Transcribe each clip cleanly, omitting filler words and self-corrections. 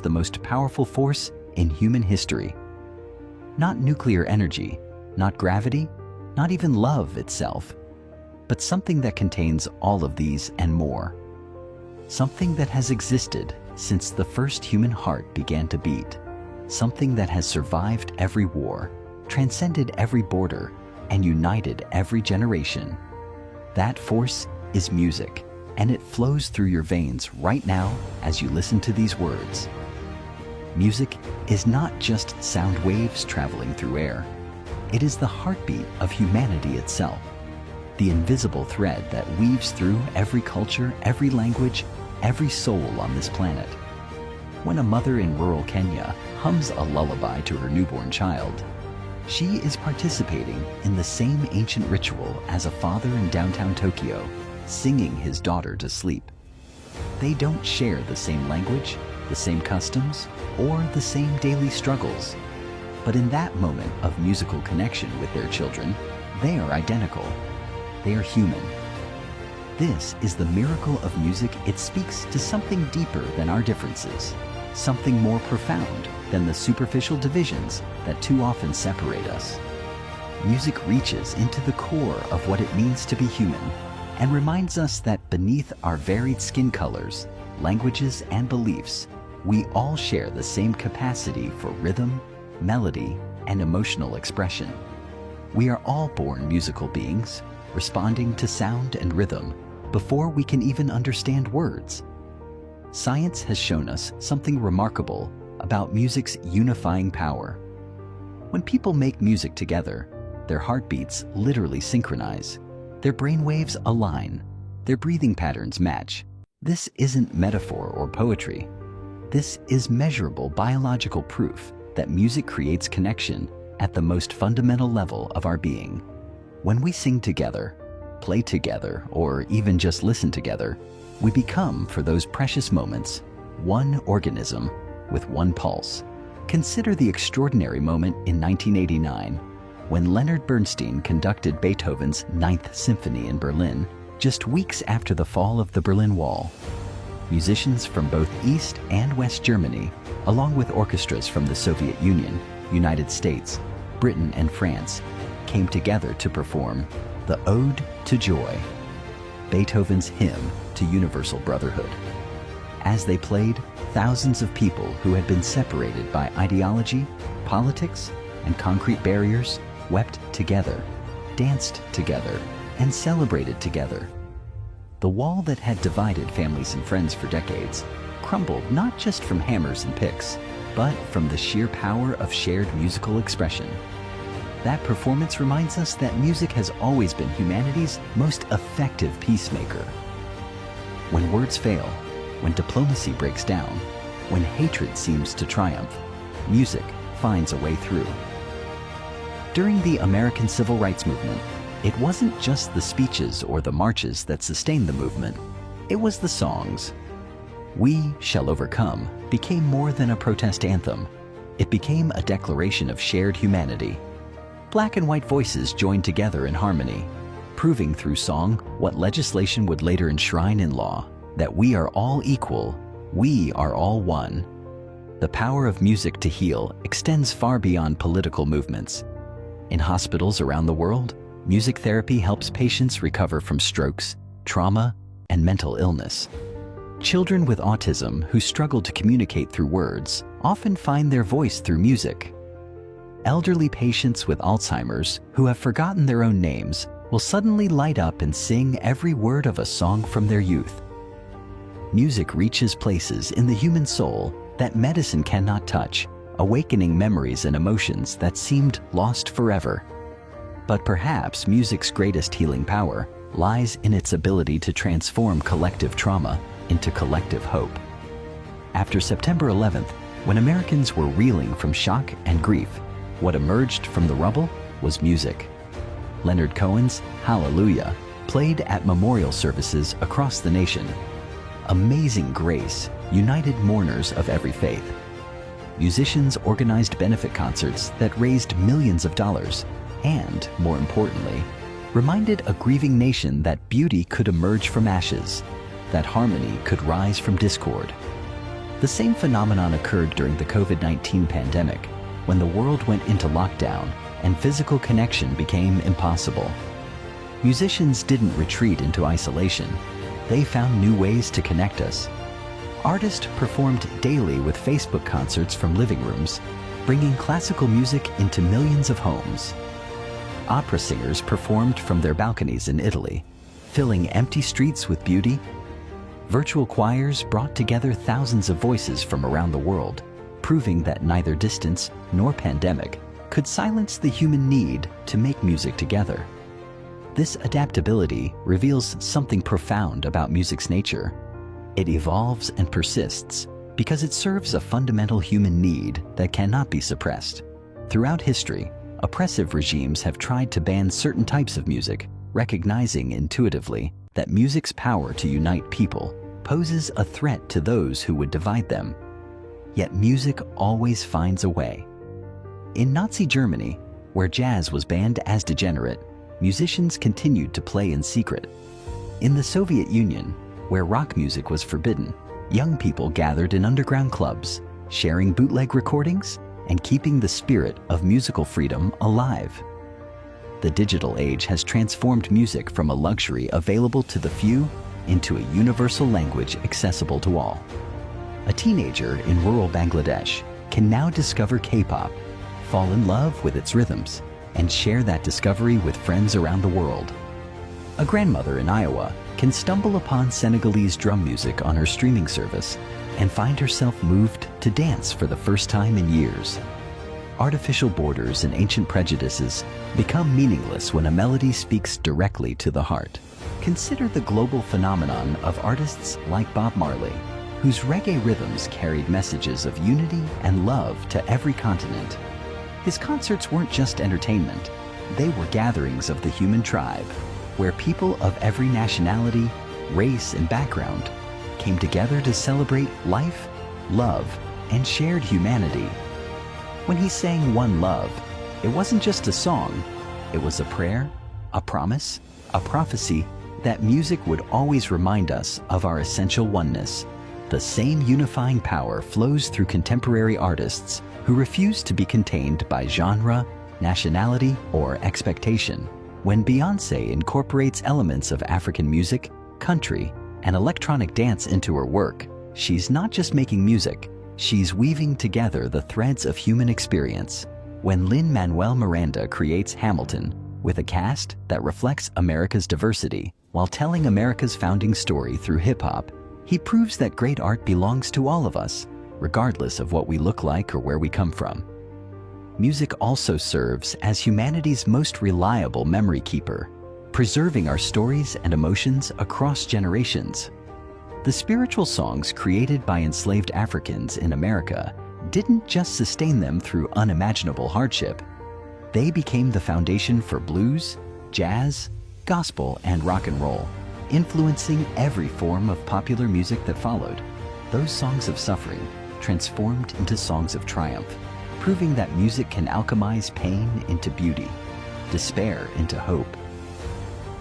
the most powerful force in human history. Not nuclear energy, not gravity, not even love itself, but something that contains all of these and more. Something that has existed since the first human heart began to beat. Something that has survived every war, transcended every border, and united every generation. That force is music, and it flows through your veins right now as you listen to these words. Music is not just sound waves traveling through air. It is the heartbeat of humanity itself, the invisible thread that weaves through every culture, every language, every soul on this planet. When a mother in rural Kenya hums a lullaby to her newborn child, she is participating in the same ancient ritual as a father in downtown Tokyo, singing his daughter to sleep. They don't share the same language, the same customs, or the same daily struggles. But in that moment of musical connection with their children, they are identical. They are human. This is the miracle of music. It speaks to something deeper than our differences, something more profound than the superficial divisions that too often separate us. Music reaches into the core of what it means to be human and reminds us that beneath our varied skin colors, languages, and beliefs, we all share the same capacity for rhythm, melody, and emotional expression. We are all born musical beings, responding to sound and rhythm before we can even understand words. Science has shown us something remarkable about music's unifying power. When people make music together, their heartbeats literally synchronize, their brainwaves align, their breathing patterns match. This isn't metaphor or poetry. This is measurable biological proof that music creates connection at the most fundamental level of our being. When we sing together, play together, or even just listen together, we become, for those precious moments, one organism with one pulse. Consider the extraordinary moment in 1989 when Leonard Bernstein conducted Beethoven's Ninth Symphony in Berlin, just weeks after the fall of the Berlin Wall. Musicians from both East and West Germany, along with orchestras from the Soviet Union, United States, Britain, and France, came together to perform the Ode to Joy, Beethoven's hymn to universal brotherhood. As they played, thousands of people who had been separated by ideology, politics, and concrete barriers wept together, danced together, and celebrated together. The wall that had divided families and friends for decades crumbled not just from hammers and picks, but from the sheer power of shared musical expression. That performance reminds us that music has always been humanity's most effective peacemaker. When words fail, when diplomacy breaks down, when hatred seems to triumph, music finds a way through. During the American Civil Rights Movement, it wasn't just the speeches or the marches that sustained the movement, it was the songs. "We Shall Overcome" became more than a protest anthem. It became a declaration of shared humanity. Black and white voices joined together in harmony, proving through song what legislation would later enshrine in law, that we are all equal, we are all one. The power of music to heal extends far beyond political movements. In hospitals around the world, music therapy helps patients recover from strokes, trauma, and mental illness. Children with autism who struggle to communicate through words often find their voice through music. Elderly patients with Alzheimer's who have forgotten their own names will suddenly light up and sing every word of a song from their youth. Music reaches places in the human soul that medicine cannot touch, awakening memories and emotions that seemed lost forever. But perhaps music's greatest healing power lies in its ability to transform collective trauma into collective hope. After September 11th, when Americans were reeling from shock and grief, what emerged from the rubble was music. Leonard Cohen's Hallelujah played at memorial services across the nation. Amazing Grace united mourners of every faith. Musicians organized benefit concerts that raised millions of dollars and, more importantly, reminded a grieving nation that beauty could emerge from ashes, that harmony could rise from discord. The same phenomenon occurred during the COVID-19 pandemic, when the world went into lockdown and physical connection became impossible. Musicians didn't retreat into isolation. They found new ways to connect us. Artists performed daily with Facebook concerts from living rooms, bringing classical music into millions of homes. Opera singers performed from their balconies in Italy, filling empty streets with beauty. Virtual choirs brought together thousands of voices from around the world, proving that neither distance nor pandemic could silence the human need to make music together. This adaptability reveals something profound about music's nature. It evolves and persists because it serves a fundamental human need that cannot be suppressed. Throughout history, oppressive regimes have tried to ban certain types of music, recognizing intuitively that music's power to unite people poses a threat to those who would divide them. Yet music always finds a way. In Nazi Germany, where jazz was banned as degenerate, musicians continued to play in secret. In the Soviet Union, where rock music was forbidden, young people gathered in underground clubs, sharing bootleg recordings and keeping the spirit of musical freedom alive. The digital age has transformed music from a luxury available to the few into a universal language accessible to all. A teenager in rural Bangladesh can now discover K-pop, fall in love with its rhythms, and share that discovery with friends around the world. A grandmother in Iowa can stumble upon Senegalese drum music on her streaming service and find herself moved to dance for the first time in years. Artificial borders and ancient prejudices become meaningless when a melody speaks directly to the heart. Consider the global phenomenon of artists like Bob Marley, whose reggae rhythms carried messages of unity and love to every continent. His concerts weren't just entertainment, they were gatherings of the human tribe, where people of every nationality, race, and background came together to celebrate life, love, and shared humanity. When he sang One Love, it wasn't just a song, it was a prayer, a promise, a prophecy that music would always remind us of our essential oneness. The same unifying power flows through contemporary artists who refuse to be contained by genre, nationality, or expectation. When Beyoncé incorporates elements of African music, country, and electronic dance into her work, she's not just making music, she's weaving together the threads of human experience. When Lin-Manuel Miranda creates Hamilton with a cast that reflects America's diversity while telling America's founding story through hip-hop, he proves that great art belongs to all of us, regardless of what we look like or where we come from. Music also serves as humanity's most reliable memory keeper, preserving our stories and emotions across generations. The spiritual songs created by enslaved Africans in America didn't just sustain them through unimaginable hardship. They became the foundation for blues, jazz, gospel, and rock and roll, influencing every form of popular music that followed. Those songs of suffering transformed into songs of triumph, proving that music can alchemize pain into beauty, despair into hope.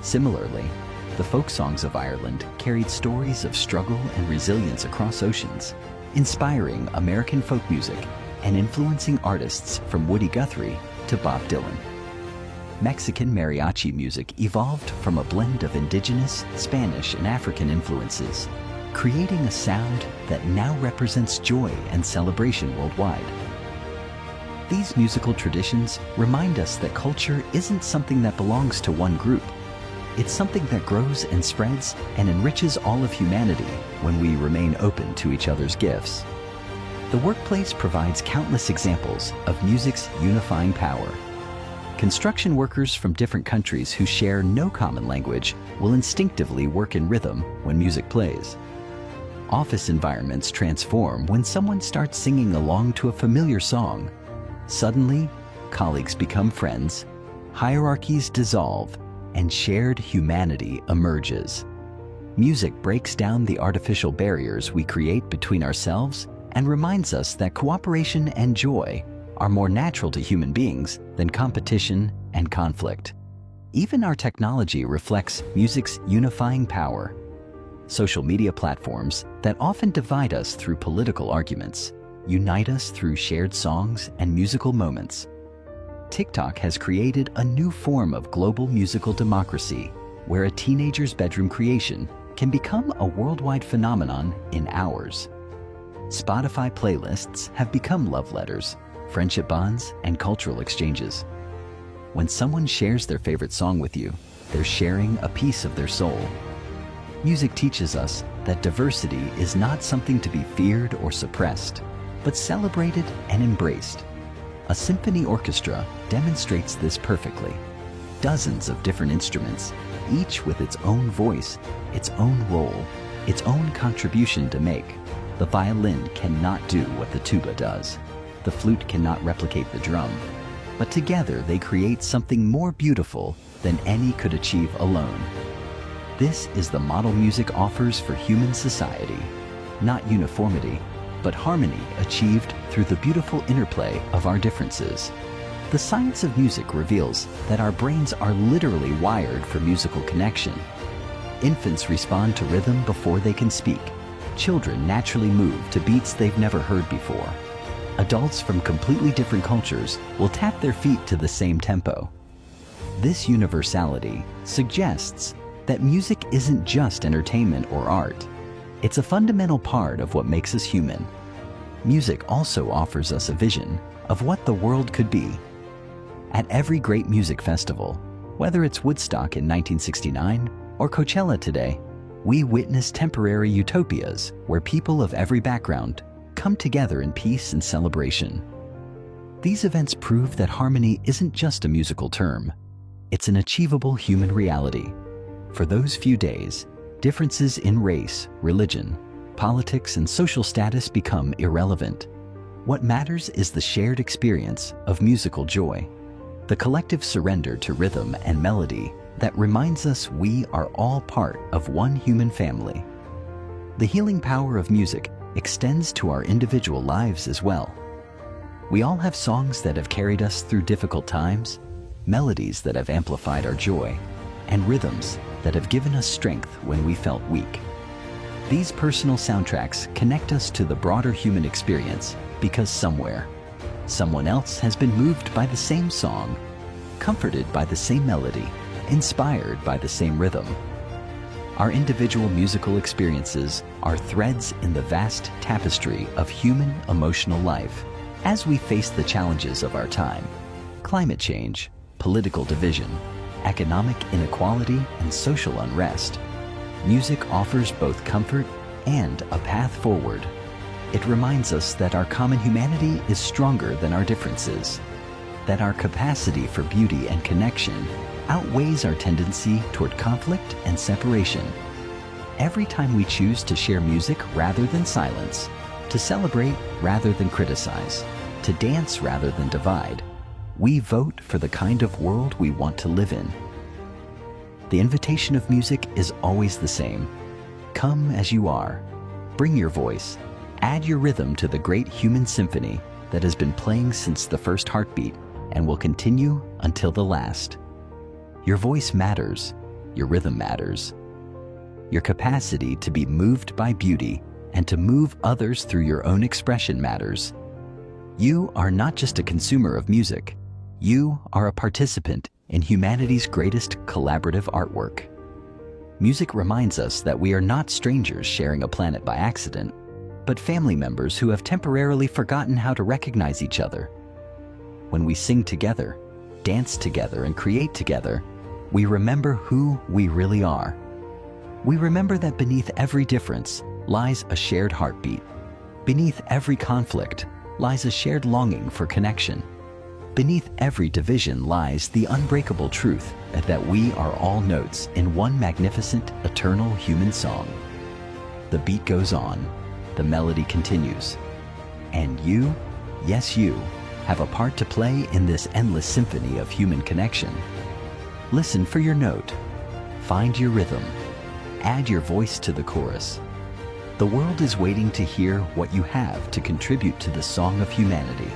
Similarly, the folk songs of Ireland carried stories of struggle and resilience across oceans, inspiring American folk music and influencing artists from Woody Guthrie to Bob Dylan. Mexican mariachi music evolved from a blend of indigenous, Spanish, and African influences, creating a sound that now represents joy and celebration worldwide. These musical traditions remind us that culture isn't something that belongs to one group. It's something that grows and spreads and enriches all of humanity when we remain open to each other's gifts. The workplace provides countless examples of music's unifying power. Construction workers from different countries who share no common language will instinctively work in rhythm when music plays. Office environments transform when someone starts singing along to a familiar song. Suddenly, colleagues become friends, hierarchies dissolve, and shared humanity emerges. Music breaks down the artificial barriers we create between ourselves and reminds us that cooperation and joy are more natural to human beings than competition and conflict. Even our technology reflects music's unifying power. Social media platforms that often divide us through political arguments unite us through shared songs and musical moments. TikTok has created a new form of global musical democracy where a teenager's bedroom creation can become a worldwide phenomenon in hours. Spotify playlists have become love letters, friendship bonds, and cultural exchanges. When someone shares their favorite song with you, they're sharing a piece of their soul. Music teaches us that diversity is not something to be feared or suppressed, but celebrated and embraced. A symphony orchestra demonstrates this perfectly. Dozens of different instruments, each with its own voice, its own role, its own contribution to make. The violin cannot do what the tuba does. The flute cannot replicate the drum. But together they create something more beautiful than any could achieve alone. This is the model music offers for human society. Not uniformity, but harmony achieved through the beautiful interplay of our differences. The science of music reveals that our brains are literally wired for musical connection. Infants respond to rhythm before they can speak. Children naturally move to beats they've never heard before. Adults from completely different cultures will tap their feet to the same tempo. This universality suggests that music isn't just entertainment or art. It's a fundamental part of what makes us human. Music also offers us a vision of what the world could be. At every great music festival, whether it's Woodstock in 1969 or Coachella today, we witness temporary utopias where people of every background come together in peace and celebration. These events prove that harmony isn't just a musical term. It's an achievable human reality. For those few days, differences in race, religion, politics, and social status become irrelevant. What matters is the shared experience of musical joy, the collective surrender to rhythm and melody that reminds us we are all part of one human family. The healing power of music extends to our individual lives as well. We all have songs that have carried us through difficult times, melodies that have amplified our joy, and rhythms that have given us strength when we felt weak. These personal soundtracks connect us to the broader human experience because somewhere, someone else has been moved by the same song, comforted by the same melody, inspired by the same rhythm. Our individual musical experiences are threads in the vast tapestry of human emotional life. As we face the challenges of our time, climate change, political division, economic inequality, and social unrest, music offers both comfort and a path forward. It reminds us that our common humanity is stronger than our differences, that our capacity for beauty and connection outweighs our tendency toward conflict and separation. Every time we choose to share music rather than silence, to celebrate rather than criticize, to dance rather than divide, we vote for the kind of world we want to live in. The invitation of music is always the same. Come as you are. Bring your voice. Add your rhythm to the great human symphony that has been playing since the first heartbeat and will continue until the last. Your voice matters. Your rhythm matters. Your capacity to be moved by beauty and to move others through your own expression matters. You are not just a consumer of music. You are a participant in humanity's greatest collaborative artwork. Music reminds us that we are not strangers sharing a planet by accident, but family members who have temporarily forgotten how to recognize each other. When we sing together, dance together, and create together, we remember who we really are. We remember that beneath every difference lies a shared heartbeat. Beneath every conflict lies a shared longing for connection. Beneath every division lies the unbreakable truth that we are all notes in one magnificent, eternal human song. The beat goes on, the melody continues, and you, yes you, have a part to play in this endless symphony of human connection. Listen for your note. Find your rhythm. Add your voice to the chorus. The world is waiting to hear what you have to contribute to the song of humanity.